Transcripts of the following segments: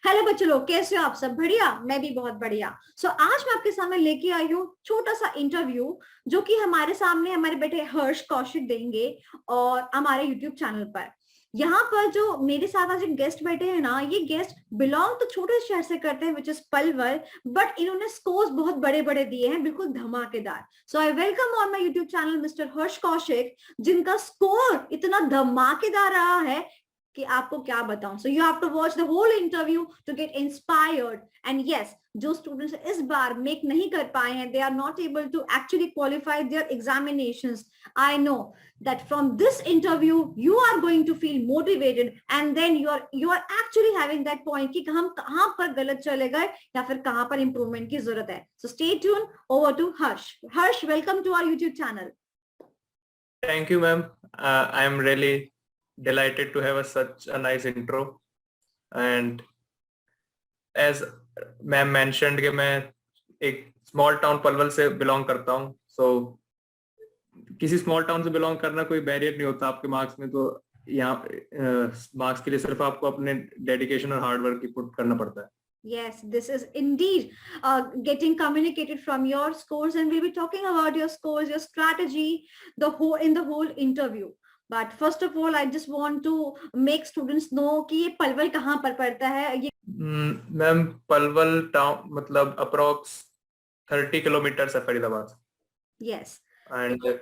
Hello बच्चों लोग, कैसे हो आप सब? बढ़िया, मैं भी बहुत बढ़िया। आज मैं आपके सामने लेके आई हूँ छोटा सा इंटरव्यू जो कि हमारे सामने हमारे बेटे हर्ष कौशिक देंगे और हमारे यूट्यूब चैनल पर। यहाँ पर जो मेरे साथ आज गेस्ट बैठे हैं ना, ये गेस्ट बिलोंग तो छोटे शहर से करते हैं विच इज पलवल, बट इन्होंने स्कोर्स बहुत बड़े बड़े दिए हैं, बिल्कुल धमाकेदार। So I welcome on my YouTube channel mister Harsh Kaushik, जिनका स्कोर इतना धमाकेदार रहा है कि आपको क्या बताऊं। So you have to watch the whole interview to get inspired. And yes, जो स्टूडेंट्स इस बार मेक नहीं कर पाए हैं, they are not able to actually qualify their examinations, I know that from this interview you are going to feel motivated and then you are actually having that point कि हम कहां पर गलत चले गए या फिर कहां पर इंप्रूवमेंट की जरूरत है। So stay tuned. Over to Harsh, welcome to our YouTube channel. Thank you, ma'am. I am really delighted to have such a nice intro. And as ma'am mentioned कि मैं एक small town पलवल से belong करता हूँ, so किसी small town से belong करना कोई बैरियर नहीं होता आपके मार्क्स में। तो यहाँ मार्क्स के लिए सिर्फ आपको अपने डेडिकेशन और हार्ड वर्क की पुट करना पड़ता है। Yes, this is indeed getting communicated from your scores, and we'll be talking about your scores, your strategy, the whole interview. But first of all, I just want to make students know कि ये पलवल कहाँ पर पड़ता है। ये ma'am Palwal town मतलब approx 30 kilometre है Faridabad. Yes. And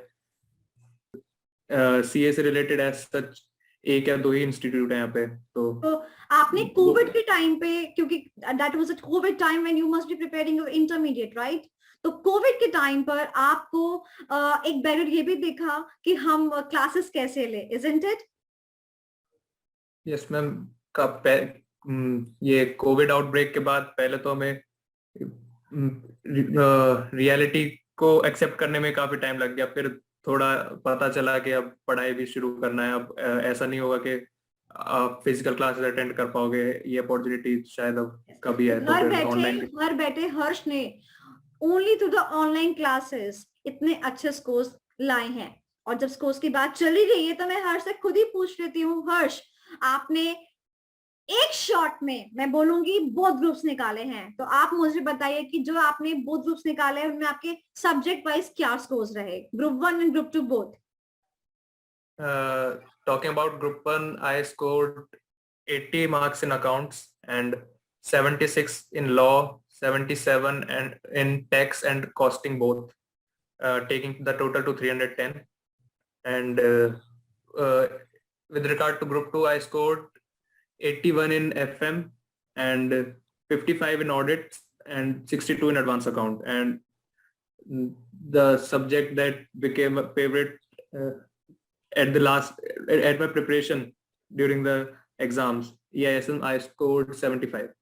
CA से रिलेटेड एज सच एक या दो ही इंस्टीट्यूट है यहाँ पे। तो आपने कोविड के टाइम पे, क्योंकि that was a Covid time when you must be preparing your intermediate, right? तो कोविड के टाइम पर आपको एक बैरियर ये भी देखा कि हम क्लासेस कैसे ले, इजंट इट? यस मैम, ये कोविड आउटब्रेक के बाद पहले तो हमें रियलिटी को एक्सेप्ट करने में काफी टाइम लग गया। फिर थोड़ा पता चला कि अब पढ़ाई भी शुरू करना है। अब ऐसा नहीं होगा कि आप फिजिकल क्लासेस अटेंड कर पाओगे, ये अपॉर्चुनिटी शायद अब कभी है। तो घर बैठे हर्ष ने only through the online classes इतने अच्छे स्कोर्स लाए हैं। और जब स्कोर्स की बात चली गई है तो मैं हर्ष से खुद ही पूछ लेती हूँ, हर्ष आपने एक शॉट में, मैं बोलूंगी, बोथ ग्रुप्स निकाले हैं, तो आप मुझे बताइए कि जो आपने बोथ ग्रुप्स निकाले हैं उनमें आपके सब्जेक्ट वाइज क्या स्कोर्स रहे, group 1 and group 2 both? Talking about group 1, I scored 80 marks in accounts and 76 in law, 77 and in tax and costing both, taking the total to 310. And with regard to group 2, I scored 81 in FM and 55 in audit and 62 in advanced account. And the subject that became a favorite at my preparation during the exams, EISM, I scored 75.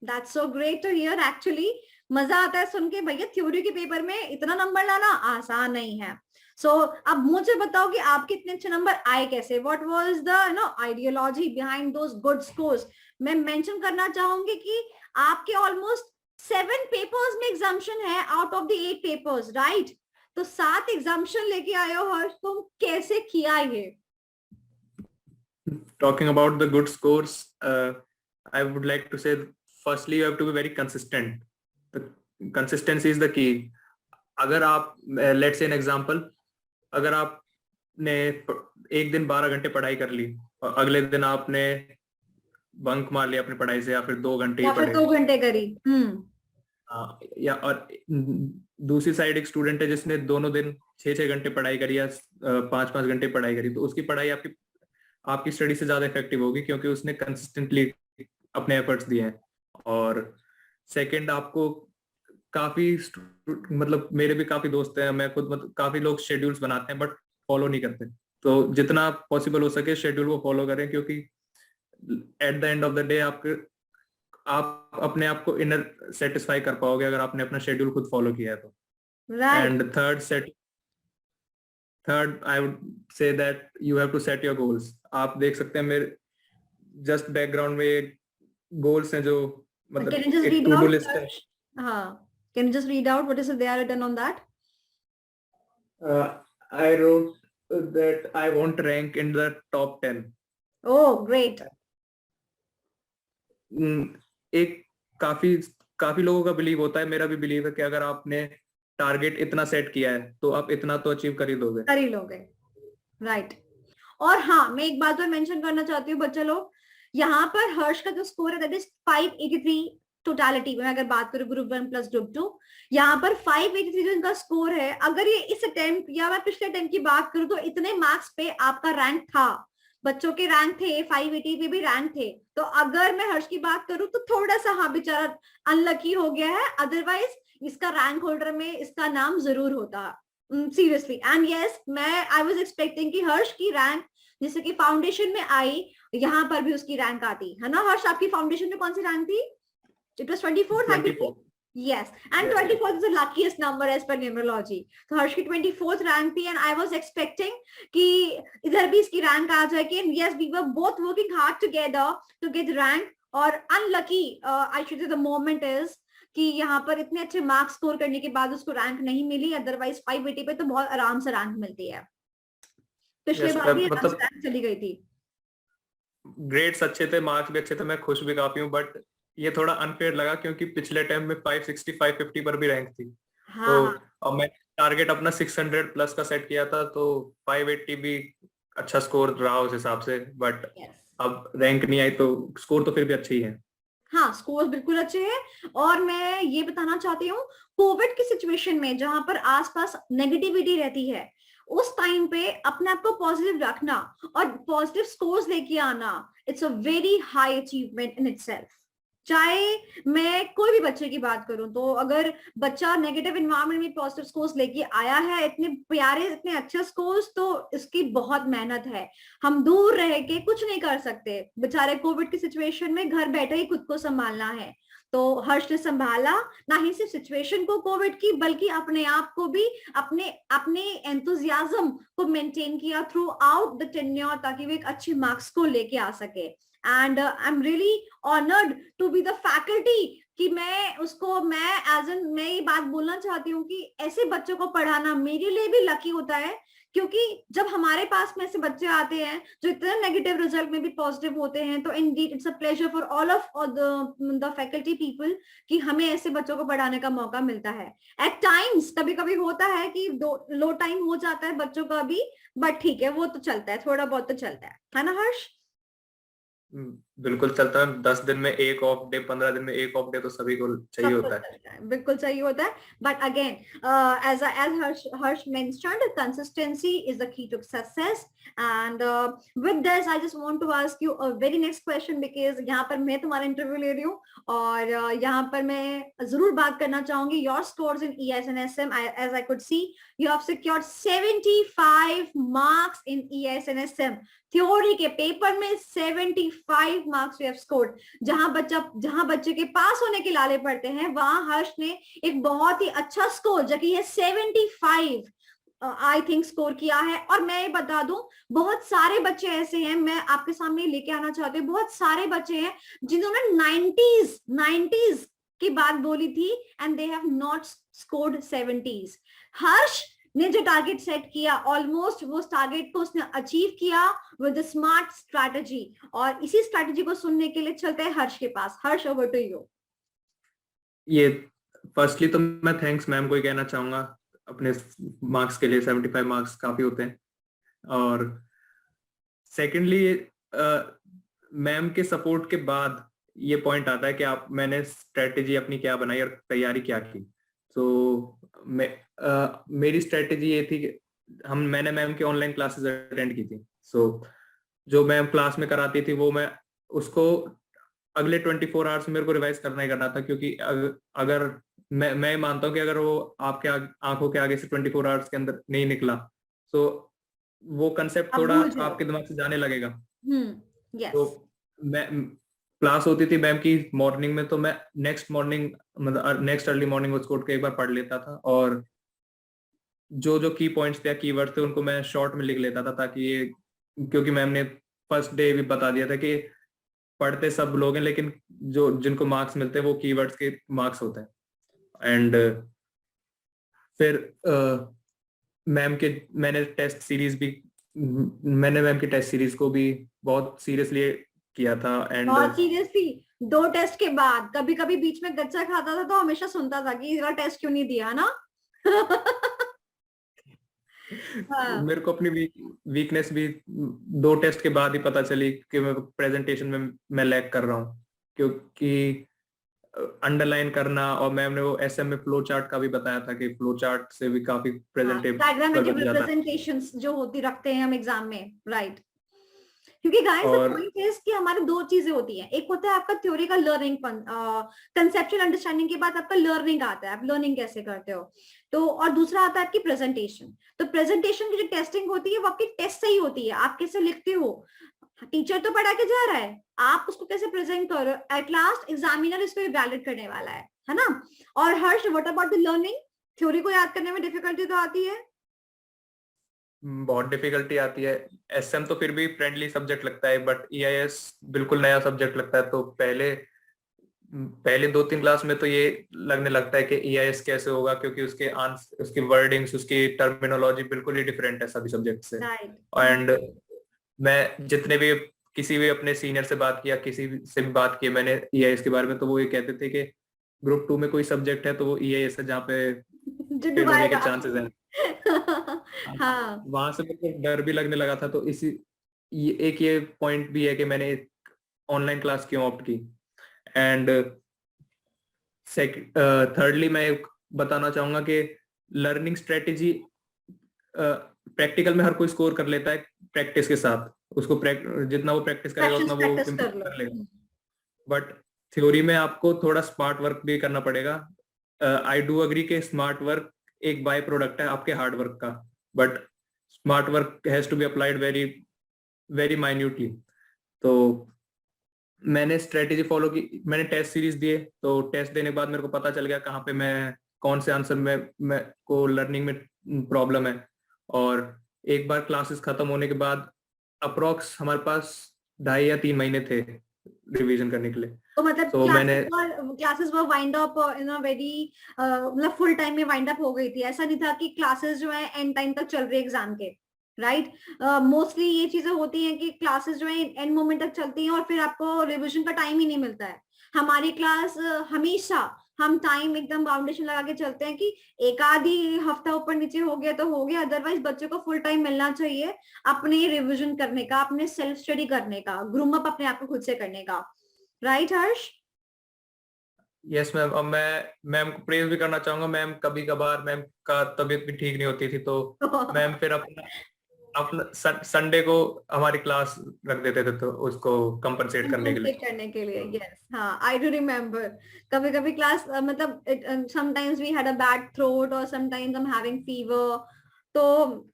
That's so great to hear. Actually, मजा आता है सुन के, भैया theory के paper में इतना number लाना आसान नहीं है। अब मुझे बताओ कि आपके इतने अच्छे नंबर आए कैसे? What was the ideology behind those good scores? मैं मेंशन करना चाहूंगी कि आपके ऑलमोस्ट 7 पेपर्स में एग्जाम्पशन है out of the 8 papers, right? तो 7 एग्जाम्पशन लेके आए हो हर्ष, तुम कैसे किया ये? Talking about the good scores, I would like to say, firstly, you have to be very consistent. The consistency is the key. अगर आप, let's say an example, अगर आपने एक दिन 12 घंटे पढ़ाई कर ली और अगले दिन आपने बंक मार लिया अपनी पढ़ाई से, या फिर 2 घंटे या फिर 2 घंटे करी, या और दूसरी साइड एक स्टूडेंट है जिसने दोनों दिन 6-6 घंटे पढ़ाई करी या 5-5 घंटे पढ़ाई करी, तो उसकी पढ़ाई आपकी स्टडी से ज्यादा इफेक्टिव होगी क्योंकि उसने कंसिस्टेंटली अपने एफर्ट्स दिए हैं। और सेकंड, आपको काफी मतलब मेरे भी काफी दोस्त हैं, मैं खुद मतलब काफी लोग शेड्यूल्स बनाते हैं बट फॉलो नहीं करते। तो जितना पॉसिबल हो सके शेड्यूल को फॉलो करें, क्योंकि at the end of the day आप अपने आप को इनर सेटिस्फाई कर पाओगे अगर आपने अपना शेड्यूल खुद फॉलो किया है तो। And third I would say that you have to set your goals. आप देख सकते हैं मेरे जस्ट बैकग्राउंड में गोल्स हैं जो मतलब एक टू डू लिस्ट है। Can you just read out what is there written on that? I wrote that I want to rank in the top 10. Oh, great. एक काफी काफी लोगों का बिलीव होता है, मेरा भी बिलीव है कि अगर आपने टारगेट इतना सेट किया है तो आप इतना तो अचीव कर ही लोगे। राइट। और हाँ, मैं एक बात और मेंशन करना चाहती हूँ बच्चे लोग, यहाँ पर हर्ष का जो स्कोर है दैट इज 583 टोटलिटी में। अगर बात करूँ ग्रुप 1 प्लस ग्रुप 2, यहाँ पर 583 जो इनका स्कोर है, अगर ये इस अटेम्प्ट या मैं पिछले अटेम्प्ट की बात करूँ तो इतने मार्क्स पे आपका रैंक था, बच्चों के रैंक थे, 580 पे भी रैंक थे। तो अगर मैं हर्ष की बात करूँ तो थोड़ा सा हाँ बेचारा अनलकी हो गया है, अदरवाइज इसका रैंक होल्डर में इसका नाम जरूर होता। सीरियसली। एंड यस, मैं आई वाज एक्सपेक्टिंग कि हर्ष की रैंक जैसे कि फाउंडेशन में आई, यहाँ पर भी उसकी रैंक आती है ना। हर्ष, आपकी फाउंडेशन में कौन सी रैंक थी? It was 24th, I believe. Yes, and 24th is the luckiest number as per numerology. तो हर्ष की 24th रैंक थी, and I was expecting कि इधर भी इसकी रैंक आ जाएगी। And yes, we were both working hard together to get rank. और unlucky, I should say the moment is कि यहाँ पर इतने अच्छे मार्क्स स्कोर करने के बाद उसको रैंक नहीं मिली, अदरवाइज 580 पे तो बहुत आराम से रैंक मिलती है। पिछले बार भी रैंक चली गई थी। ग्रेड्स अच्छे थे, मार्क्स भी अच्छे थे, मैं खुश भी काफी हूँ, बट ये थोड़ा अनफेयर लगा क्योंकि पिछले टाइम में 560 550 पर भी रैंक थी। हाँ, तो अब मैं टारगेट अपना 600 प्लस का सेट किया था, तो 580 भी अच्छा स्कोर रहा उस हिसाब से, बट अब रैंक नहीं आई तो स्कोर तो फिर भी अच्छी है। हाँ, स्कोर बिल्कुल अच्छे हैं। और मैं ये बताना चाहती हूँ, कोविड की सिचुएशन में जहां पर आसपास नेगेटिविटी रहती है, उस टाइम पे अपने आप को पॉजिटिव रखना और पॉजिटिव स्कोर्स लेके आना, it's a very high achievement in itself. चाहे मैं कोई भी बच्चे की बात करूं, तो अगर बच्चा नेगेटिव एनवायरनमेंट में पॉजिटिव स्कोर्स लेके आया है, इतने प्यारे इतने अच्छे स्कोर्स, तो इसकी बहुत मेहनत है। हम दूर रह के कुछ नहीं कर सकते, बेचारे कोविड की सिचुएशन में घर बैठे ही खुद को संभालना है। तो हर्ष ने संभाला ना ही सिर्फ सिचुएशन को कोविड की, बल्कि अपने आप को भी, अपने अपने एंथुजियाज्म को मेंटेन किया थ्रू आउट द टेन्योर, ताकि वो एक अच्छे मार्क्स को लेके आ सके। And I am really honoured to be the faculty कि मैं एज एन मैं ये बात बोलना चाहती हूँ कि ऐसे बच्चों को पढ़ाना मेरे लिए भी लकी होता है, क्योंकि जब हमारे पास में ऐसे बच्चे आते हैं जो इतने नेगेटिव रिजल्ट में भी पॉजिटिव होते हैं, तो Indeed it's a pleasure for all of the faculty people कि हमें ऐसे बच्चों को पढ़ाने का मौका मिलता है। एट टाइम्स कभी कभी होता है कि लो टाइम हो जाता है बच्चों का भी, बट ठीक है, वो तो चलता है, थोड़ा बहुत तो चलता है ना हर्ष? बिल्कुल चलता है। 10 दिन में एक ऑफ डे, 15 दिन में एक ऑफ डे तो सभी को चाहिए होता है। बिल्कुल चाहिए होता है। But again, as Harsh mentioned, consistency is the key to success. And with this, I just want to ask you a very next question, because यहाँ पर मैं तुम्हारा इंटरव्यू ले रही हूँ और यहाँ पर मैं जरूर बात करना चाहूंगी your scores in EIS and SM. As I could see, you have secured 75 marks in EIS and SM. Theory के पेपर में 75 मार्क्स वी हैव स्कोर्ड। जहां बच्चे के पास होने के लाले पड़ते हैं, वहां हर्ष ने एक बहुत ही अच्छा स्कोर, जो कि है 75 आई थिंक स्कोर किया है। और मैं ये बता दूं, बहुत सारे बच्चे ऐसे हैं, मैं आपके सामने लेके आना चाहती हूँ, बहुत सारे बच्चे हैं जिन्होंने 90s की बात बोली थी and they have not scored 70s। हर्ष ने जो टारगेट सेट किया, ऑलमोस्ट वो टारगेट को उसने अचीव किया विद स्मार्ट स्ट्रैटेजी। और इसी स्ट्रैटेजी को सुनने के लिए चलते हैं हर्ष के पास। हर्ष, ओवर टू यू। ये फर्स्टली तो मैं थैंक्स मैम को ही कहना चाहूंगा अपने मार्क्स के लिए। 75 मार्क्स काफी होते हैं। और सेकेंडली, मैम के सपोर्ट के बाद ये पॉइंट आता है कि मैंने स्ट्रेटेजी अपनी क्या बनाई और तैयारी क्या की। तो मेरी स्ट्रेटेजी ये थी कि मैंने मैम की ऑनलाइन क्लासेस अटेंड की थी। सो जो मैम क्लास में कराती थी वो मैं उसको अगले 24 आवर्स मेरे को रिवाइज करना ही करना था, क्योंकि अगर मैं मानता हूँ कि अगर वो आपके आंखों के आगे से 24 आवर्स के अंदर नहीं निकला, तो वो कंसेप्ट थोड़ा आपके दिमाग से जाने लगेगा। तो मैं क्लास होती थी मैम की मॉर्निंग में, तो मैं नेक्स्ट अर्ली मॉर्निंग उसको उठ के एक बार पढ़ लेता था, और जो की पॉइंट्स थे, कीवर्ड्स थे, उनको मैं शॉर्ट में लिख लेता था, ताकि ये, क्योंकि मैम ने फर्स्ट डे भी बता दिया था कि पढ़ते सब लोग हैं, लेकिन जिनको मार्क्स मिलते हैं वो कीवर्ड्स के मार्क्स होते हैं। एंड फिर मैम की टेस्ट सीरीज को भी बहुत सीरियसली किया था। एंड और सीरियसली 2 टेस्ट के बाद कभी कभी बीच में गच्चा खाता था तो हमेशा सुनता था कि इस बार टेस्ट क्यों नहीं दिया ना। हाँ मेरे को अपनी वीकनेस भी 2 टेस्ट के बाद ही पता चली कि मैं प्रेजेंटेशन में मैं लैग कर रहा हूँ, क्योंकि अंडरलाइन करना, और मैम ने वो एसएम में फ्लो चार्ट का भी बताया था कि फ्लो चार्ट से भी काफी प्रेजेंटेबल डायग्रामेटिक बन जाता है। रिप्रेजेंटेशंस जो होती रखते हैं हम एग्जाम में, राइट। क्योंकि गाइस द और पॉइंट इज कि हमारे 2 चीजें होती हैं, एक होता है आपका थ्योरी का लर्निंग, कंसेप्चुअल अंडरस्टैंडिंग के बाद आपका लर्निंग आता है, आप लर्निंग कैसे करते हो। तो और दूसरा आता है आपकी प्रेजेंटेशन। तो प्रेजेंटेशन की जो टेस्टिंग होती है वो आपकी टेस्ट से ही होती है, आप कैसे लिखते हो। टीचर तो पढ़ा के जा रहा है, आप उसको कैसे प्रेजेंट कर रहे हो, एट लास्ट एग्जामिनर इसको इवैल्यूएट करने वाला है ना। और Harsh, what about the learning? Theory को याद करने में डिफिकल्टी तो आती है। बहुत डिफिकल्टी आती है। एसएम तो फिर भी फ्रेंडली सब्जेक्ट लगता है, बट ईआईएस बिल्कुल नया सब्जेक्ट लगता है। तो पहले पहले 2-3 क्लास में तो ये लगने लगता है कि ईआईएस कैसे होगा, क्योंकि उसके आंसर, उसकी वर्डिंग्स, उसकी टर्मिनोलॉजी बिल्कुल ही डिफरेंट है सभी सब्जेक्ट से। राइट। एंड मैं जितने भी किसी भी अपने सीनियर से बात किया, किसी से भी बात की मैंने ईआईएस के बारे में, तो वो ये कहते थे कि ग्रुप 2 में कोई सब्जेक्ट है तो वो ईआईएस है, जहाँ पे जो फेल होने के डुबाएगा। चांसेस हैं। हाँ वहां से मेरे को डर भी लगने लगा था। तो ये पॉइंट भी है कि मैंने ऑनलाइन क्लास क्यों ऑप्ट की। एंड थर्डली मैं बताना चाहूंगा कि लर्निंग स्ट्रेटेजी प्रैक्टिकल में हर कोई स्कोर कर लेता है प्रैक्टिस के साथ। उसको जितना वो प्रैक्टिस करेगा उतना वो प्रैक्टिस कर इम्प्रूव लो। कर लेगा। बट थ्योरी में आपको थोड़ा स्मार्ट वर्क भी करना पड़ेगा। आई डू अग्री के स्मार्ट वर्क एक बाय प्रोडक्ट है आपके हार्ड वर्क का, but smart work has to be applied very very minutely. तो मैंने स्ट्रेटेजी फॉलो की, मैंने टेस्ट सीरीज दिए। तो टेस्ट देने के बाद मेरे को पता चल गया कहाँ पे मैं, कौन से आंसर में मैं को लर्निंग में प्रॉब्लम है। और एक बार क्लासेस खत्म होने के बाद अप्रोक्स हमारे पास 2.5 या 3 महीने थे रिवीजन करने के लिए। तो मतलब तो मैंने classes were wind up in a very, मतलब फुल टाइम में वाइंड अप हो गई थी, ऐसा नहीं था कि क्लासेस जो है एंड टाइम तक चल रही है एग्जाम के, राइट। मोस्टली ये चीजें होती हैं कि क्लासेस जो है एंड मोमेंट तक चलती हैं और फिर आपको रिविजन का टाइम ही नहीं मिलता है। हमारी क्लास हमेशा हम टाइम एकदम बाउंडेशन लगा के चलते हैं कि एक आधी हफ्ता ऊपर नीचे हो गया तो हो गया, अदरवाइज बच्चों को फुल टाइम मिलना चाहिए अपने रिविजन करने का, अपने सेल्फ स्टडी करने का, ग्रूम अप अपने आप को खुद से करने का, राइट हर्ष? Yes ma'am. अब मैं मैम को प्रेज भी करना चाहूंगा। मैम कभी कभार मैम का तबीयत भी ठीक नहीं होती थी, तो मैम फिर अपना अपना संडे को हमारी क्लास रख देते थे, तो उसको कंपनसेट करने के लिए। कंपनसेट करने के लिए, यस। हाँ आई डू रिमेम्बर, कभी कभी क्लास मतलब sometimes we had a bad throat और sometimes I am having fever, तो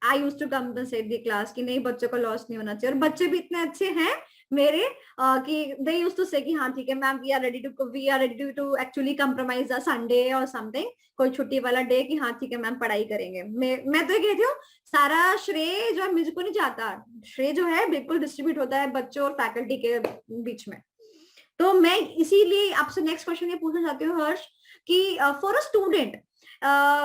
I used to compensate the class कि नहीं बच्चों को लॉस नहीं होना चाहिए। और बच्चे भी इतने अच्छे हैं मेरे कि दे यूज्ड टू से कि हाँ ठीक है ma'am, we are ready to actually compromise a Sunday और समथिंग, कोई छुट्टी वाला डे कि हाँ ठीक है मैम पढ़ाई करेंगे। मैं तो ये कहती हूँ सारा श्रेय जो है मुझको नहीं जाता, श्रेय जो है बिल्कुल डिस्ट्रीब्यूट होता है बच्चों और फैकल्टी के बीच में। तो मैं इसीलिए आपसे नेक्स्ट क्वेश्चन ये पूछना चाहती हूँ हर्ष कि for a student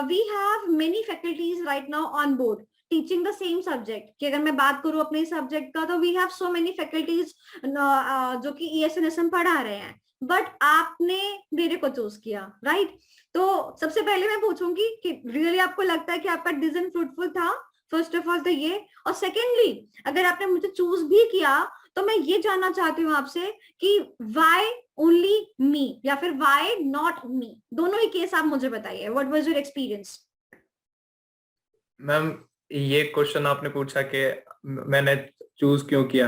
we have many faculties right now on board teaching the same subject, कि अगर मैं बात करूं अपने सब्जेक्ट का तो we have so many faculties जो कि ESNSM पढ़ा रहे हैं, बट आपने मेरे को चूज किया, राइट। तो सबसे पहले मैं पूछूंगी कि रियली आपको लगता है कि आपका डिसीजन फ्रूटफुल था? फर्स्ट ऑफ ऑल तो ये, और सेकेंडली अगर आपने मुझे चूज भी किया तो मैं ये जानना चाहती हूँ आपसे कि वाई ओनली मी या फिर वाई नॉट मी, दोनों ही केस आप मुझे बताइए। What was your experience? Ma'am ये क्वेश्चन आपने पूछा कि मैंने चूज क्यों किया,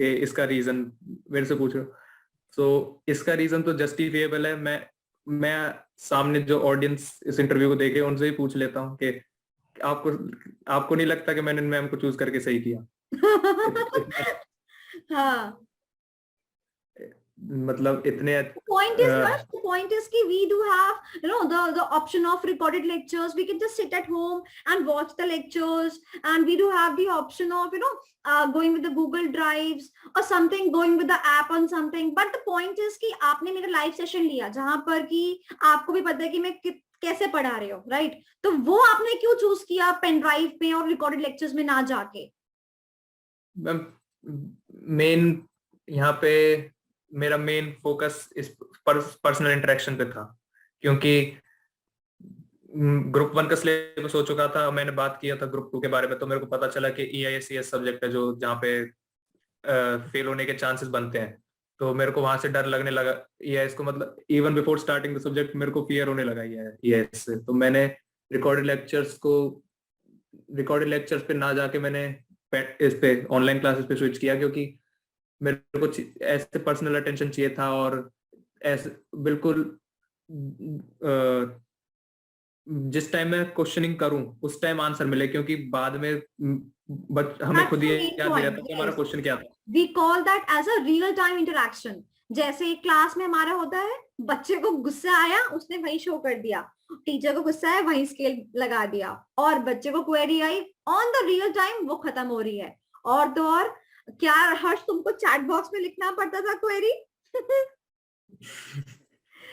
इसका रीजन मेरे से पूछ रहे हो। तो इसका रीजन तो जस्टिफिएबल है। मैं सामने जो ऑडियंस इस इंटरव्यू को देखे उनसे ही पूछ लेता हूँ कि आपको आपको नहीं लगता कि मैंने मैम को चूज करके सही किया? हाँ, मतलब इतने point is Harsh, the point is ki we do have the option of recorded lectures. We can just sit at home and watch the lectures, and we do have the option of going with the Google Drives or something, going with the app on something. But the point is कि आपने मेरा live session लिया जहां पर कि आपको भी पता है कि मैं कैसे पढ़ा रहे हो, राइट? तो वो आपने क्यों चूज किया पेन ड्राइव में और रिकॉर्डेड लेक्चर्स में ना जाके? मैम मेन यहाँ पे मेरा मेन फोकस इस पर्सनल इंटरेक्शन पे था, क्योंकि ग्रुप 1 का सिलेबस हो चुका था, मैंने बात किया था ग्रुप 2 के बारे में, तो मेरे को पता चला कि EISCS सब्जेक्ट है जो जहाँ पे फेल होने के चांसेस बनते हैं। तो मेरे को वहां से डर लगने लगा EIS को, मतलब even before starting the subject मेरे को फियर होने लगा EIS से। तो मैंने रिकॉर्डेड लेक्चर्स पे ना जाके मैंने इस पे ऑनलाइन क्लासेस पे स्विच किया, क्योंकि मेरे को ऐसे पर्सनल अटेंशन चाहिए था, और ऐसे बिल्कुल जिस टाइम मैं क्वेश्चनिंग करूं उस टाइम आंसर मिले, क्योंकि बाद में हमें That's खुद the ये main याद नहीं point. रहता कि हमारा Yes. क्वेश्चन क्या था। We call that as a real time interaction. जैसे क्लास में हमारा होता है, बच्चे को गुस्सा आया उसने वही शो कर दिया, टीचर को गुस्सा है वही स्केल लगा दिया, और बच्चे को query I on the real time वो खत्म हो रही है। और तो और क्या हर्ष तुमको चैट बॉक्स में लिखना पड़ता था क्वेरी?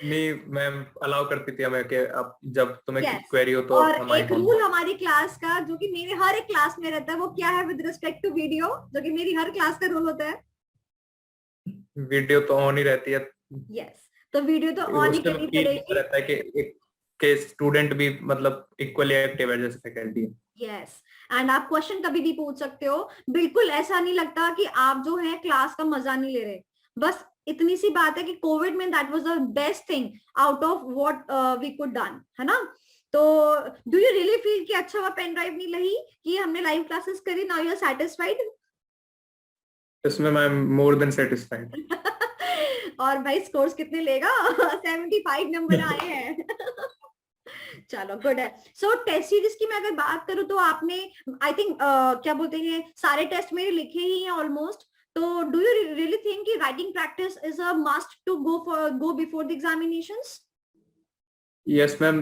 नहीं मैम अलाउ करती थी हमें कि अब जब तुम्हें Yes. क्वेरी हो तो और हमारी एक रूल हमारी क्लास का जो कि मेरे हर एक क्लास में रहता है, वो क्या है विद रिस्पेक्ट टू वीडियो, जो कि मेरी हर क्लास का रूल होता है। वीडियो तो ऑन ही रहती है। यस, तो वीडियो तो ऑन ही उसमें करनी फील पड़ेगी। रहता है कि स्टूडेंट भी मतलब इक्वली एक्टिव है जैसे फैकल्टी है। यस, एंड आप क्वेश्चन कभी भी पूछ सकते हो, बिल्कुल ऐसा नहीं लगता कि आप जो है क्लास का मजा नहीं ले रहे। बस इतनी सी बात है कि कोविड में that was the best thing out of what we could done, है ना? तो डू यू रियली फील कि अच्छा हुआ पेन ड्राइव नहीं लगी कि हमने लाइव क्लासेस करी, नाउ यू आर सेटिस्फाइड? इसमें मैं मोर देन सेटिस्फाइड। और भाई स्कोर्स कितने लेगा? 75 नंबर आए हैं। चलो गुड है। सो टेस्ट सीरीज की मैं अगर बात करूं तो आपने आई थिंक क्या बोलते हैं सारे टेस्ट मेरे लिखे ही हैं ऑलमोस्ट। तो डू यू रियली थिंक कि writing practice is a must to go before the examinations? Yes ma'am,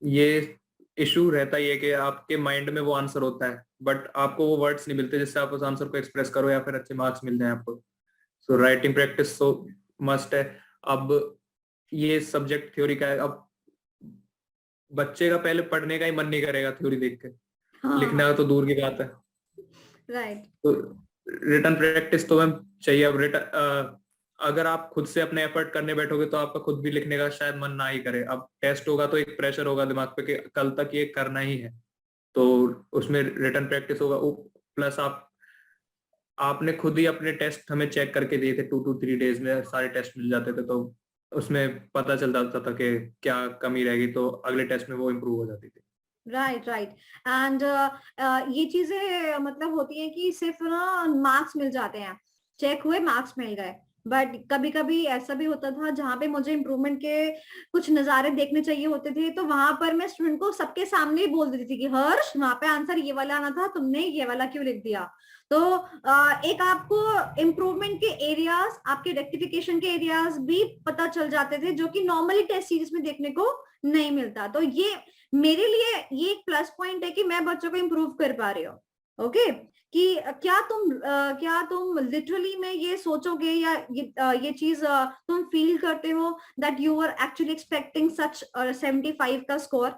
ये इशू रहता ही है कि आपके माइंड में वो आंसर होता है, बट आपको वो वर्ड्स नहीं मिलते जिससे आप उस आंसर को एक्सप्रेस करो या फिर अच्छे मार्क्स मिल जाए आपको। सो राइटिंग प्रैक्टिस तो मस्ट है। अब ये सब्जेक्ट थ्योरी का है, अब बच्चे का पहले पढ़ने का ही मन नहीं करेगा थ्योरी देख के, लिखना तो दूर की बात है। राइट। तो रिटन प्रैक्टिस तो मैम चाहिए। अब रिटन अगर आप खुद से अपने एफर्ट करने बैठोगे तो आपका खुद भी लिखने का शायद मन ना ही करे। अब टेस्ट होगा तो एक प्रेशर होगा दिमाग पे कि कल तक ये करना ही है, तो उसमें रिटन प्रैक्टिस होगा। प्लस आपने खुद ही अपने टेस्ट हमें चेक करके दिए थे, 2 to 3 डेज में सारे टेस्ट मिल जाते थे, तो उसमें पता चल जाता था कि क्या कमी रहेगी, तो अगले टेस्ट में वो इम्प्रूव हो जाती थी। Right right. एंड ये चीजें मतलब होती हैं कि सिर्फ ना मार्क्स मिल जाते हैं, चेक हुए मार्क्स मिल गए, बट कभी कभी ऐसा भी होता था जहां पे मुझे इम्प्रूवमेंट के कुछ नजारे देखने चाहिए होते थे, तो वहां पर मैं स्टूडेंट को सबके सामने ही बोल देती थी कि हर्ष वहां पे आंसर ये वाला आना था, तुमने ये वाला क्यों लिख दिया? तो एक आपको इम्प्रूवमेंट के एरियाज, आपके रेक्टिफिकेशन के एरियाज भी पता चल जाते थे, जो कि नॉर्मली टेस्ट सीरीज में देखने को नहीं मिलता। तो ये मेरे लिए ये एक प्लस पॉइंट है कि मैं बच्चों को इम्प्रूव कर पा रही हूँ। ओके, कि क्या तुम लिटरली में ये सोचोगे या ये चीज तुम फील करते हो that you are actually expecting such 75 का स्कोर?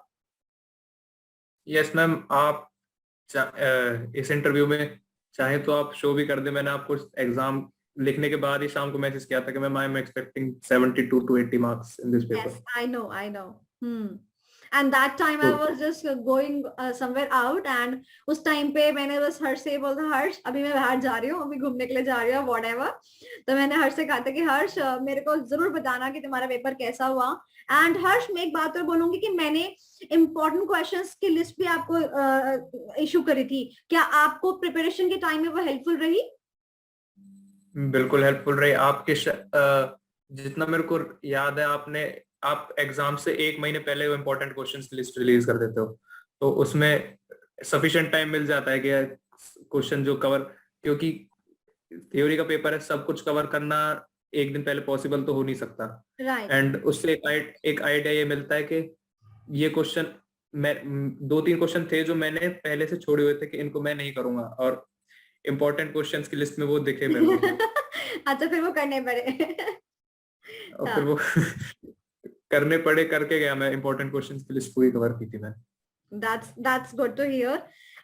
यस मैम, आप इस इंटरव्यू में चाहे तो आप शो भी कर दे, मैंने आपको एग्जाम लिखने के बाद ही शाम को मैसेज किया था कि ma'am I am expecting 72 to 80 marks in this paper. Yes, I know, I know. And that time I was just going somewhere out, and उस टाइम पे मैंने बस हर्ष से बोला, हर्ष अभी मैं बाहर जा रही हूँ, अभी घूमने के लिए जा रही हूँ, whatever। तो मैंने हर्ष से कहा था कि हर्ष मेरे को जरूर बताना कि तुम्हारा पेपर कैसा हुआ। एंड हर्ष मैं एक बात और बोलूंगी कि मैंने इम्पोर्टेंट क्वेश्चंस की लिस्ट भी आपको इशू करी थी, क्या आपको प्रिपरेशन के टाइम में वो हेल्पफुल रही? बिल्कुल हेल्पफुल रही आपके जितना मेरे को याद है, आप एग्जाम से 1 महीने पहले वो इम्पोर्टेंट क्वेश्चंस की लिस्ट रिलीज कर देते हो, तो उसमें सफिशिएंट टाइम मिल जाता है कि क्वेश्चन जो कवर, क्योंकि थ्योरी का पेपर है, सब कुछ कवर करना एक दिन पहले पॉसिबल तो हो नहीं सकता। राइट। एंड उससे एक आइडिया ये मिलता है कि ये क्वेश्चन मैं 2-3 क्वेश्चन थे जो मैंने पहले से छोड़े हुए थे कि इनको मैं नहीं करूंगा, और इम्पोर्टेंट क्वेश्चंस की लिस्ट में वो दिखे मेरे को। अच्छा, फिर वो करने पड़े। और फिर वो करने पड़े, करके गया मैं, इम्पोर्टेंट क्वेश्चंस की लिस्ट पूरी कवर की थी मैंने। That's good to hear.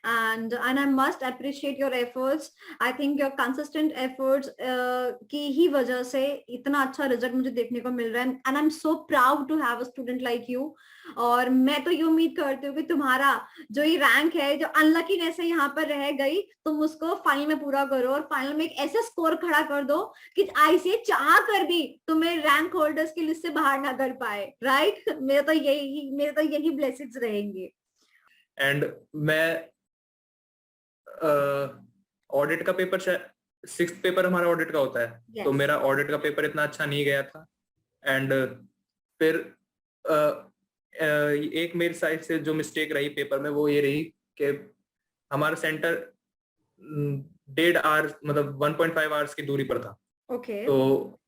and I must appreciate your efforts. I think your consistent efforts की ही वजह से इतना अच्छा रिजल्ट मुझे देखने को मिल रहा है, and I'm so proud to have a student like you. और मैं तो ये उम्मीद करती हूँ कि तुम्हारा जो ये रैंक है, जो अनलकीनेस है यहाँ पर रह गई, तुम उसको फाइनल में पूरा करो और फाइनल में एक ऐसा स्कोर खड़ा कर दो कि आईसीए चाह कर भी तुम्हें रैंक होल्डर्स की लिस्ट से बाहर ना कर पाए, राइट? मेरे तो यही ब्लेसिंग्स रहेंगे. एंड मैं ऑडिट का पेपर, 6th पेपर हमारा ऑडिट का होता है. Yes. तो मेरा ऑडिट का पेपर इतना अच्छा नहीं गया था. एंड फिर एक मेरी साइड से जो मिस्टेक रही पेपर में वो ये रही कि हमारा सेंटर 1.5 आवर्स मतलब 1.5 आवर्स की दूरी पर था. Okay. तो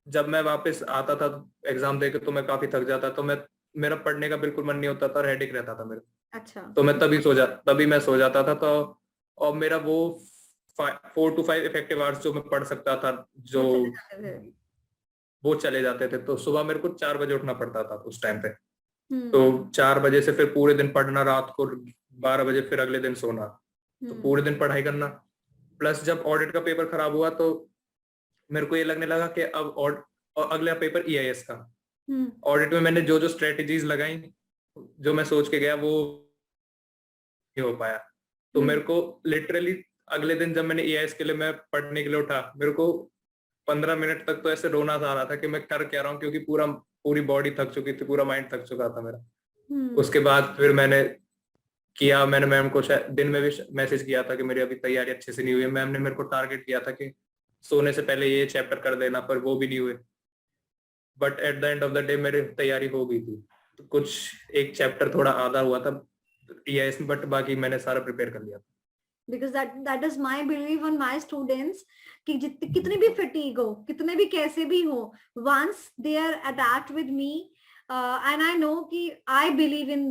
जब मैं वापस आता था एग्जाम देके तो मैं काफी थक जाता, तो मेरा पढ़ने का बिल्कुल मन नहीं होता था, हेडेक रहता था मेरा. अच्छा. तो मैं तभी मैं सो जाता था. तो और मेरा वो 4 to 5 इफेक्टिव आवर्स जो मैं पढ़ सकता था जो वो चले जाते थे. तो सुबह मेरे को 4 बजे उठना पड़ता था उस टाइम पे. तो 4 बजे से फिर पूरे दिन पढ़ना, रात को 12 बजे फिर अगले दिन सोना. तो पूरे दिन पढ़ाई करना. प्लस जब ऑडिट का पेपर खराब हुआ तो मेरे को ये लगने लगा कि अब और अगला पेपर ईआईएस का. ऑडिट में मैंने जो जो स्ट्रेटेजीज लगाई, जो मैं सोच के गया वो नहीं हो पाया. तो मेरे को लिटरली अगले दिन जब मैंने ईआईएस के लिए मैं पढ़ने के लिए उठा, मेरे को 15 मिनट तक तो ऐसे रोना सा आ रहा था कि मैं कर क्या रहा हूँ, क्योंकि पूरी बॉडी थक चुकी थी, पूरा माइंड थक चुका था मेरा. उसके बाद फिर मैंने मैम को दिन में भी मैसेज किया था कि मेरी अभी तैयारी अच्छे से नहीं हुई है. मैम ने मेरे को टारगेट किया था कि सोने से पहले ये चैप्टर कर देना, पर वो भी नहीं हुए. But at the end of the day मेरी तैयारी हो गई थी. तो कुछ एक चैप्टर थोड़ा आधा हुआ था ईआईएस में, बट बाकी मैंने सारा प्रिपेयर कर लिया था. Because that is my belief on my students कि कितनी भी fatigue हो, कितने भी कैसे भी हो, once they are attached with me and I know कि I believe in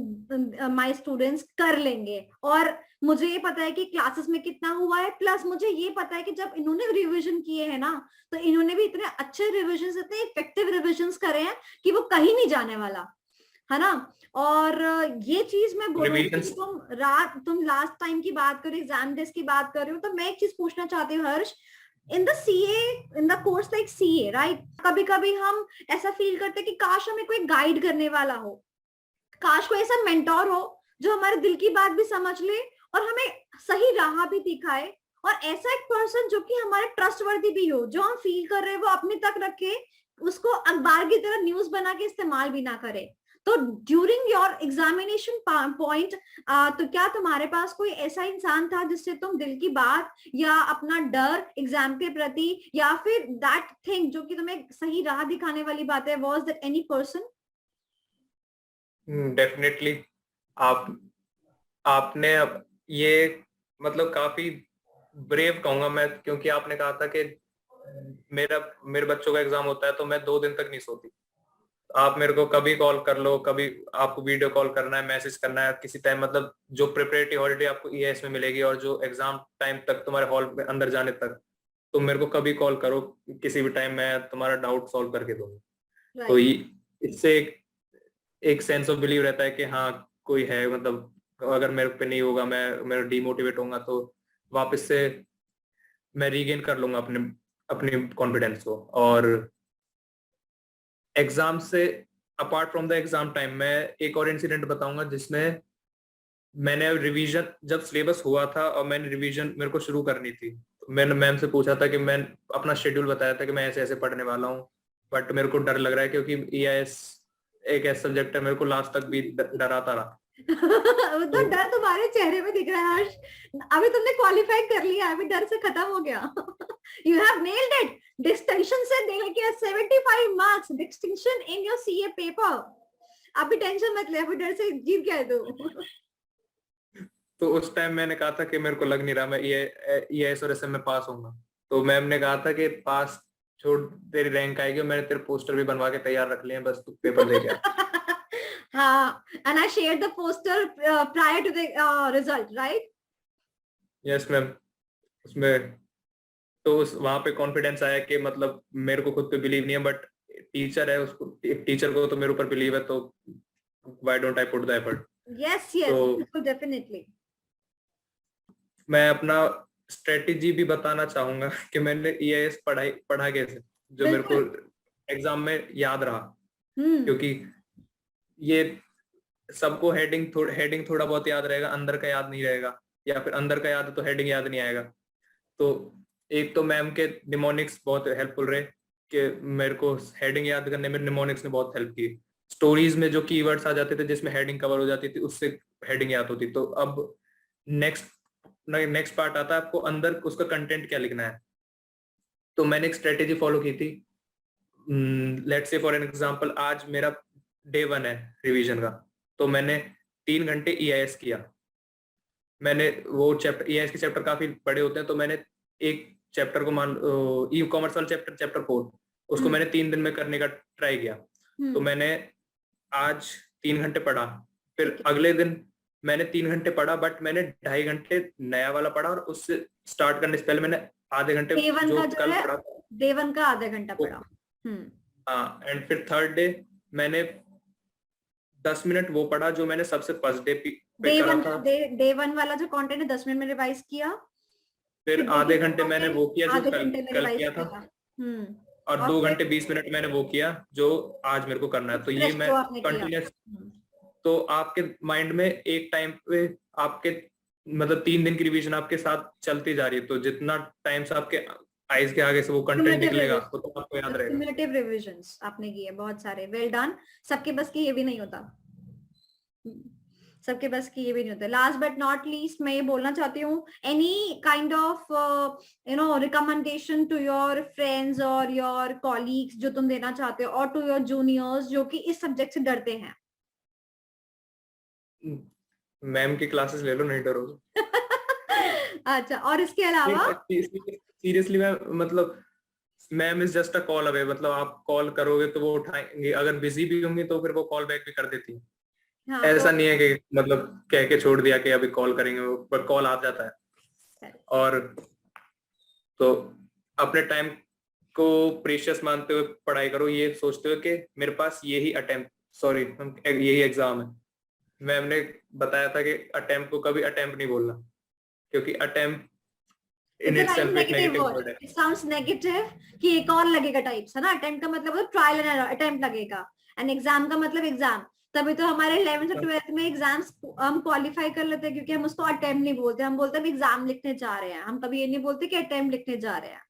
my students कर लेंगे. और मुझे ये पता है कि क्लासेस में कितना हुआ है, प्लस मुझे ये पता है कि जब इन्होंने रिवीजन किए हैं ना, तो इन्होंने भी इतने अच्छे रिवीजन, इतने इफेक्टिव रिवीजन करे हैं कि वो कहीं नहीं जाने वाला है ना. और ये चीज मैं बोल रही हूँ, तुम लास्ट टाइम की बात करो, एग्जाम डेज की बात कर रहे हो, तो मैं एक चीज पूछना चाहती हूँ Harsh, in the CA, in the course like CA, right, कभी कभी हम ऐसा फील करते हैं कि काश हमें कोई गाइड करने वाला हो, काश कोई ऐसा मेंटोर हो जो हमारे दिल की बात भी समझ ले और हमें सही राह भी दिखाए, और ऐसा एक पर्सन जो कि हमारे ट्रस्टवर्दी भी हो, जो हम फील कर रहे हैं वो अपने तक रखे, उसको अखबार की तरह न्यूज बना के इस्तेमाल भी ना करे. तो ड्यूरिंग योर एग्जामिनेशन पॉइंट, तो क्या तुम्हारे पास कोई ऐसा इंसान था जिससे तुम दिल की बात या अपना डर एग्जाम के प्रति या फिर दैट थिंग जो कि तुम्हें सही राह दिखाने वाली बात है, was that any person? Definitely. आपने ये मतलब काफी ब्रेव कहूंगा मैं, क्योंकि आपने कहा था कि मेरे बच्चों का एग्जाम होता है तो मैं 2 दिन तक नहीं सोती. आप मेरे को कभी कॉल कर लो, कभी आपको वीडियो कॉल करना है, मैसेज करना है किसी टाइम, मतलब जो प्रिपरेटरी हॉलिडे आपको ईआईएस में मिलेगी और जो एग्जाम टाइम तक तुम्हारे हॉल में अंदर जाने तक, तो मेरे को कभी कॉल करो किसी भी टाइम, मैं तुम्हारा डाउट सॉल्व करके दूंगा. तो इससे एक सेंस ऑफ बिलीव रहता है कि हाँ कोई है, मतलब अगर मेरे पे नहीं होगा, मैं डीमोटिवेट होऊंगा, तो वापस से मैं रीगेन कर लूंगा अपने कॉन्फिडेंस को. और एग्जाम से apart from the exam time मैं एक और इंसिडेंट बताऊंगा जिसमें मैंने रिवीजन, जब सिलेबस हुआ था और मैंने रिवीजन मेरे को शुरू करनी थी, तो मैंने मैम से पूछा था कि मैं अपना शेड्यूल बताया था कि मैं ऐसे ऐसे पढ़ने वाला हूँ, बट मेरे को डर लग रहा है क्योंकि ईआईएस एक ऐसा सब्जेक्ट है, मेरे को लास्ट तक भी डराता रहा. तो डर तुम्हारे चेहरे में दिख रहा है हर्ष. अभी तुमने क्वालिफाई कर लिया, अभी डर से खत्म हो गया. You have nailed it. Distinction से लेके 75 marks distinction in your CA paper. अभी टेंशन मत ले, अभी डर से जीत गया तू. तो उस टाइम मैंने कहा था कि मेरे को लग नहीं रहा मैं ईआईएस और एसएम में पास होऊंगा. तो मैम ने कहा था कि पास छोड़, तेरी रैंक आएगी, मैंने तेरे पोस्टर भी बनवा के तैयार रख लिए हैं, बस तू पेपर दे गया. हाँ, and I shared the poster prior to the result, right? Yes, ma'am. उसमें तो वहां पे कॉन्फिडेंस आया कि मतलब मेरे को खुद पे बिलीव नहीं है, बट टीचर है, उसको टीचर को तो मेरे ऊपर बिलीव है, तो why don't I put the effort? Yes, तो definitely. मैं अपना स्ट्रेटेजी भी बताना चाहूंगा कि मैंने EIS पढ़ा कैसे, जो मेरे को एग्जाम में याद रहा। क्योंकि ये सबको हेडिंग थोड़ा बहुत याद रहेगा, अंदर का याद नहीं रहेगा, या फिर अंदर का याद है तो हेडिंग याद नहीं आएगा। तो एक तो मैम के निमोनिक्स बहुत हेल्पफुल रहे कि मेरे को हेडिंग याद करने में निमोनिक्स ने बहुत हेल्प की। स्टोरीज में जो कीवर्ड्स आ जाते थे जिसमें हेडिंग कवर हो जाती थी, उससे हेडिंग याद होती। तो अब नेक्स्ट पार्ट आता है, आपको अंदर उसका कंटेंट क्या लिखना है। तो मैंने एक स्ट्रेटेजी फॉलो की थी। Let's say for an example, आज मेरा डे 1 है रिवीजन का, तो मैंने 3 घंटे EIS किया। मैंने वो चैप्टर, EIS के चैप्टर काफी बड़े होते हैं, तो मैंने एक चैप्टर को ई कॉमर्स वाला चैप्टर 4, उसको मैंने 3 दिन में करने का ट्राई किया। तो मैंने आज 3 घंटे पढ़ा, फिर अगले दिन मैंने 3 घंटे पढ़ा, बट मैंने 2.5 घंटे नया वाला पढ़ा, और उससे स्टार्ट करने से पहले मैंने आधे घंटे डे वन जो का कल है, पढ़ा डे 1 का आधा घंटा पढ़ा। हाँ, एंड फिर थर्ड डे मैंने 10 मिनट वो पढ़ा जो मैंने सबसे फर्स्ट डे पे करा था। डे 1 वाला जो कंटेंट है 10 मिनट में रिवाइज किया, फिर आधे घंटे मैंने वो किया जो आधे कल घंटे में कल रिवाइज किया था, और 2 घंटे 20 मिनट मैंने वो किया जो आज मेरे को करना है। तो ये मैं कंटिन्यूस, तो आपके माइंड में एक टाइम पे आपके मतलब 3 दिन की रिवीजन आपके साथ चलती जा रही है, तो जितना टाइम से आपके आईज के आगे से वो कंटेंट निकलेगा वो तो आपको याद रहेगा। क्यूमुलेटिव रिविजन्स आपने किए बहुत सारे, वेल डन। सबके बस की ये भी नहीं होता, सबके बस की ये भी नहीं होता। लास्ट बट नॉट लीस्ट मैं ये बोलना चाहती हूँ, any kind of recommendation to your friends और योर कॉलीग्स जो तुम देना चाहते हो, और टू योर जूनियर्स जो कि इस सब्जेक्ट से डरते हैं? मैम की क्लासेस ले लो, नहीं डरो। अच्छा, और इसके अलावा सीरियसली मैं मतलब ma'am is just a call away, मतलब आप कॉल करोगे तो वो उठाएंगे, अगर बिजी भी होंगी तो फिर वो कॉल बैक भी कर देती है। हाँ, ऐसा नहीं है कि मतलब कह के छोड़ दिया कि अभी कॉल करेंगे, पर कॉल आ जाता है। और तो अपने टाइम को प्रीशियस मानते हुए पढ़ाई करो, ये सोचते हुए कि मेरे पास यही यही एग्जाम है। मैम ने बताया था कि अटेम्प्ट को कभी अटेम्प्ट नहीं बोलना, क्योंकि अटेम्प्ट इन इटसेल्फ एक नेगेटिव वर्ड है। इट साउंड्स नेगेटिव कि एक और लगेगा टाइप्स है ना। अटेम्प्ट का मतलब ट्रायल एंड एरर, अटेम्प्ट लगेगा, एंड एग्जाम का मतलब एग्जाम। तभी तो हमारे 11th और 12th में एग्जाम्स हम क्वालिफाई कर लेते हैं, क्योंकि हम उसको अटेम्प्ट नहीं बोलते, हम बोलते हैं एग्जाम लिखने जा रहे हैं। हम कभी ये नहीं बोलते कि अटेम्प्ट लिखने जा रहे हैं,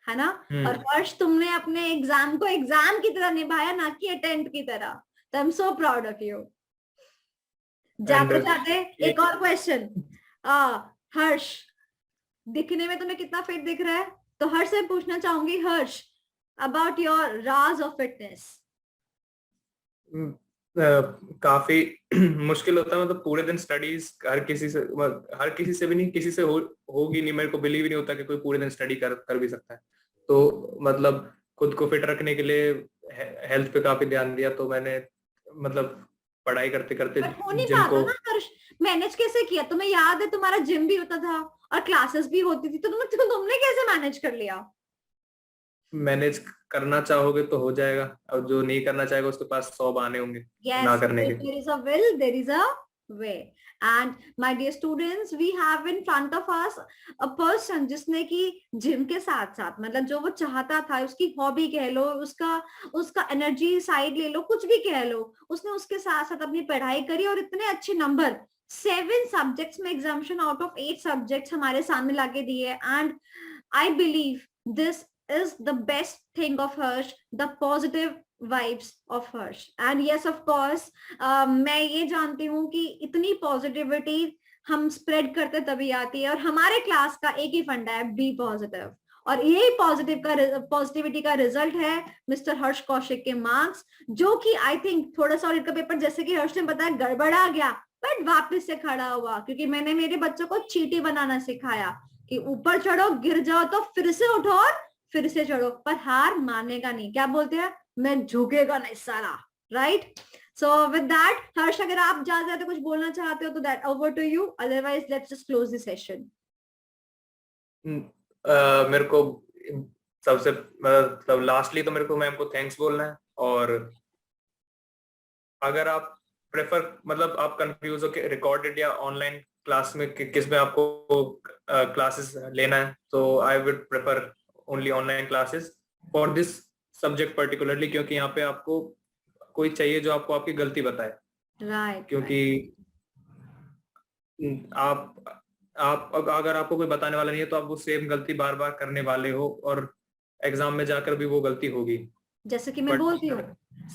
है ना। और हर्ष, तुमने अपने एग्जाम को एग्जाम की तरह निभाया, ना कि अटेम्प्ट की तरह। तो आई am so proud of you. जाते जाते एक और क्वेश्चन, हर्ष, दिखने में तुम्हें कितना फिट दिख रहा है? तो हर्ष से पूछना चाहूंगी, हर्ष, अबाउट योर राज ऑफ फिटनेस। काफी मुश्किल होता है, मतलब पूरे दिन स्टडीज हर किसी से भी नहीं, किसी से होगी नहीं। मेरे को बिलीव नहीं होता कि कोई पूरे दिन स्टडी कर भी सकता है। तो मतलब खुद को फिट रखने के लिए हेल्थ पे काफी ध्यान दिया। तो मैंने मतलब पढ़ाई करते करते हो नहीं पाता ना हर्ष, मैनेज कैसे किया? तुम्हें याद है तुम्हारा जिम भी होता था और क्लासेस भी होती थी, तो तुमने कैसे मैनेज कर लिया? मैनेज करना चाहोगे तो हो जाएगा, और जो नहीं करना चाहेगा उसके पास 100 बहाने होंगे ना करने के। There is a will, there is a way. And my dear students, we have in front of us a person जिसने की जिम के साथ साथ, मतलब जो वो चाहता था, उसकी हॉबी कह लो, उसका एनर्जी साइड ले लो, कुछ भी कह लो, उसने उसके साथ साथ अपनी पढ़ाई करी, और इतने अच्छे नंबर 7 सब्जेक्ट्स में एग्जामिनेशन आउट ऑफ 8 सब्जेक्ट्स हमारे सामने लाके दिए। And I believe this is the best thing of Harsh, the positive vibes of Harsh. And yes, of course, मैं ये जानती हूँ कि इतनी पॉजिटिविटी हम स्प्रेड करते तभी आती है, और हमारे क्लास का एक ही फंडा है, बी पॉजिटिव। और यही पॉजिटिविटी का रिजल्ट है मिस्टर हर्ष कौशिक के मार्क्स, जो कि आई थिंक थोड़ा सा इनका पेपर, जैसे कि हर्ष ने बताया, गड़बड़ा गया, बट वापस से खड़ा हुआ, क्योंकि मैंने मेरे बच्चों को चींटी बनाना सिखाया कि ऊपर चढ़ो, गिर जाओ तो फिर से उठो और फिर से चढ़ो, पर हार मानेगा नहीं। क्या बोलते हैं, मैं झुकेगा नहीं साला, right? So with that, Harsh, अगर आप ज्यादा कुछ बोलना चाहते हो तो that over to you, otherwise let's just close this session. मेरे को सबसे मतलब लास्टली तो मेरे को मैम को थैंक्स बोलना है। और अगर आप प्रेफर, मतलब आप कंफ्यूज हो कि रिकॉर्डेड या ऑनलाइन क्लास में किस में आपको क्लासेस लेना है, तो I would prefer only online classes for this subject particularly, क्योंकि यहाँ पे आपको कोई चाहिए जो आपको आपकी गलती बताए। राइट, क्योंकि आप अगर आपको कोई बताने वाला नहीं है तो आप वो सेम गलती बार बार करने वाले हो और एग्जाम में जाकर भी वो गलती होगी। जैसे कि मैं बोलती हूँ,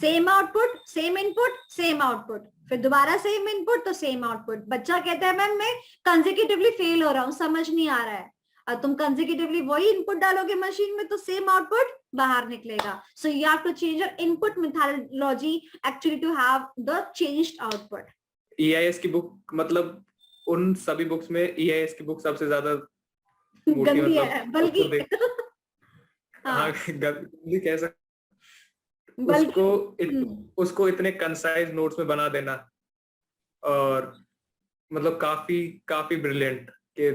same output same input same output, फिर दोबारा सेम इनपुट तो सेम आउटपुट। बच्चा कहता है मैम मैं कंसेक्यूटिवली फेल हो रहा हूँ, समझ नहीं आ रहा है, और तुम कंसेक्यूटिवली वही इनपुट डालोगे मशीन में तो सेम आउटपुट बाहर निकलेगा। So you have to change your input methodology actually to have the changed output. EIS की बुक, मतलब उन सभी बुक्स में EIS की बुक सबसे ज्यादा गंदी है बल्कि हाँ गंदी कह सकते उसको इतने कंसाइज नोट्स में बना देना, और मतलब काफी ब्रिलियंट कि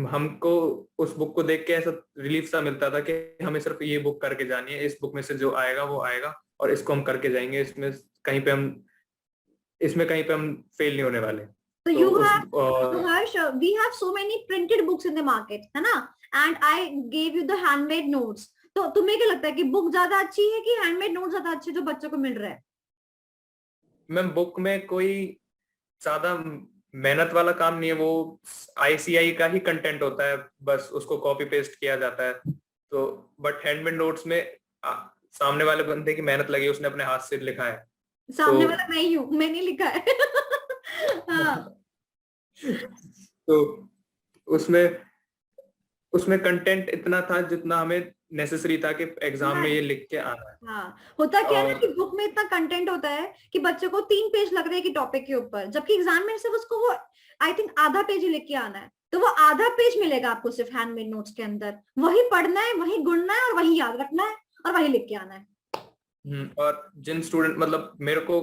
हमको उस बुक को देख के ऐसा रिलीफ सा मिलता था कि हमें सिर्फ ये बुक करके जानी है, इस बुक में से जो आएगा वो आएगा और इसको हम करके जाएंगे, इसमें कहीं पे हम फेल नहीं होने वाले। So you have, Harsh, we have so many printed books in the market, है ना? And I gave you the handmade notes. तो तुम्हें क्या लगता है कि बुक ज्यादा अच्छी है कि हैंडमेड नोट ज्यादा अच्छे जो बच्चों को मिल रहा है? मैम बुक में कोई ज्यादा मेहनत वाला काम नहीं है, वो ICI का ही कंटेंट होता है, बस उसको कॉपी पेस्ट किया जाता है। तो बट हैंडमेड नोट्स में सामने वाले बंदे की मेहनत लगी, उसने अपने हाथ से लिखा है। सामने वाला मैं ही हूँ, मैंने लिखा है। हाँ। तो उसमें कंटेंट इतना था जितना हमें नेसेसरी था कि एग्जाम में ये लिख के आना है। हाँ, होता क्या है ना कि बुक में इतना कंटेंट होता है कि बच्चों को 3 पेज लग रहे हैं कि टॉपिक के ऊपर, जबकि एग्जाम में सिर्फ उसको वो आई थिंक आधा पेज ही लिख के आना है। तो वो आधा पेज मिलेगा आपको सिर्फ हैंडमेड नोट्स के अंदर, वही पढ़ना है, वही गुणना है और वही याद रखना है और वही लिख के आना है। और जिन स्टूडेंट, मतलब मेरे को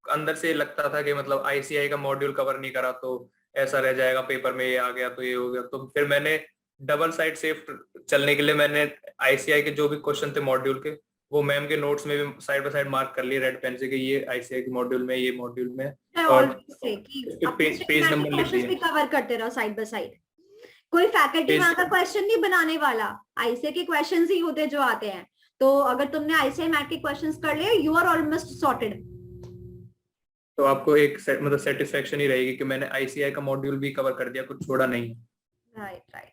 अंदर से लगता था कि मतलब ICI का मॉड्यूल कवर नहीं करा तो ऐसा रह जाएगा, पेपर में ये आ गया तो ये हो गया, तो फिर मैंने डबल साइड सेफ चलने के लिए मैंने ICI के जो भी क्वेश्चन थे मॉड्यूल के वो मैम के नोट्स में भी साइड बाय साइड मार्क कर लिए रेड पेन से कि ये ICI के मॉड्यूल में, ये मॉड्यूल में, और पेज नंबर लिख दिए। कवर करते रहो साइड बाय साइड। कोई फैकल्टी वहां का क्वेश्चन नहीं बनाने वाला, ICI के क्वेश्चंस ही होते जो आते हैं। तो अगर तुमने ICI मैथ के क्वेश्चंस कर लिए, यू आर ऑलमोस्ट सॉर्टेड। तो आपको एक मतलब सेटिस्फेक्शन ही रहेगी कि मैंने ICI का मॉड्यूल भी कवर कर दिया, कुछ छोड़ा नहीं। Right.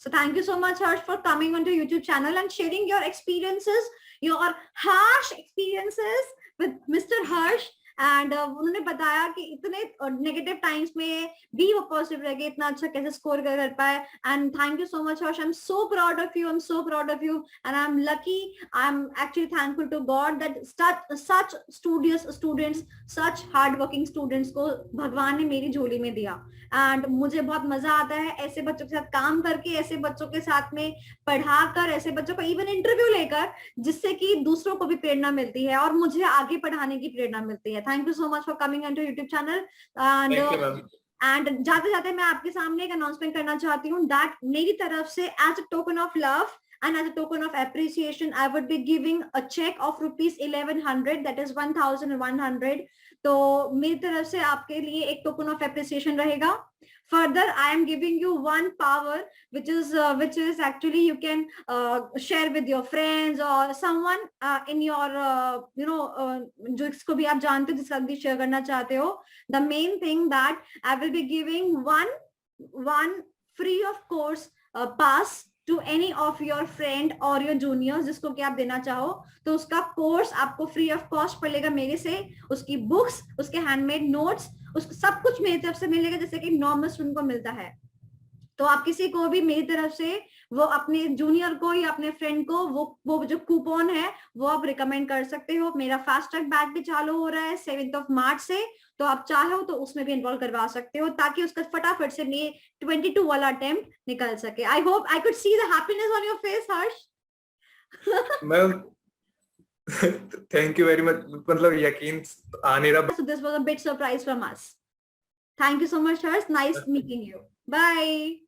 So thank you so much, Harsh, for coming onto YouTube channel and sharing your experiences, your harsh experiences with Mr. Harsh. And उन्होंने बताया कि इतने नेगेटिव टाइम्स में भी वो पॉजिटिव रह गए, इतना अच्छा कैसे स्कोर कर पाए। And thank you so much Harsh, I am so proud of you, and I am lucky, I am actually thankful to God that such studious students, such hard working students को भगवान ने मेरी झोली में दिया। एंड मुझे बहुत मजा आता है ऐसे बच्चों के साथ काम करके, ऐसे बच्चों के साथ में पढ़ाकर, ऐसे बच्चों को इवन इंटरव्यू लेकर, जिससे कि दूसरों को भी प्रेरणा मिलती है और मुझे आगे पढ़ाने की प्रेरणा मिलती है। Thank you so much for coming on to YouTube channel. And जाते जाते मैं आपके सामने एक अनाउंसमेंट करना चाहती हूँ दैट मेरी तरफ से as a token of love and as a token of appreciation I would be giving a check of rupees 1100, that is 1100। तो मेरी तरफ से आपके लिए एक टोकन ऑफ एप्रिसिएशन रहेगा। Further, I am giving you one power which is actually you can share with your friends or someone in your जो इसको भी आप जानते हो, जिसका भी शेयर करना चाहते हो। The main thing that I will be giving one free of course pass to any of your friend or your juniors, जिसको कि आप देना चाहो, तो उसका कोर्स आपको फ्री ऑफ कॉस्ट पड़ेगा मेरे से। उसकी बुक्स, उसके हैंडमेड नोट्स, उसको सब कुछ मेरी तरफ से मिलेगा जैसे कि नॉर्मल स्टूडेंट को मिलता है। तो आप किसी को भी मेरी तरफ से वो अपने जूनियर को या अपने फ्रेंड को वो जो कूपन है वो आप रिकमेंड कर सकते हो। मेरा फास्ट ट्रैक बैच भी चालू हो रहा है 7 मार्च से, तो आप चाहो तो उसमें भी इन्वॉल्व करवा सकते हो ताकि उसका फटाफट से 22 वाला अटेम्प्ट निकल सके। I hope I could see the happiness on your face Harsh. Ma'am thank you very much, मतलब यकीन आ नहीं रहा। So this was a big surprise from us. Thank you so much, Harsh. Nice meeting you. Bye.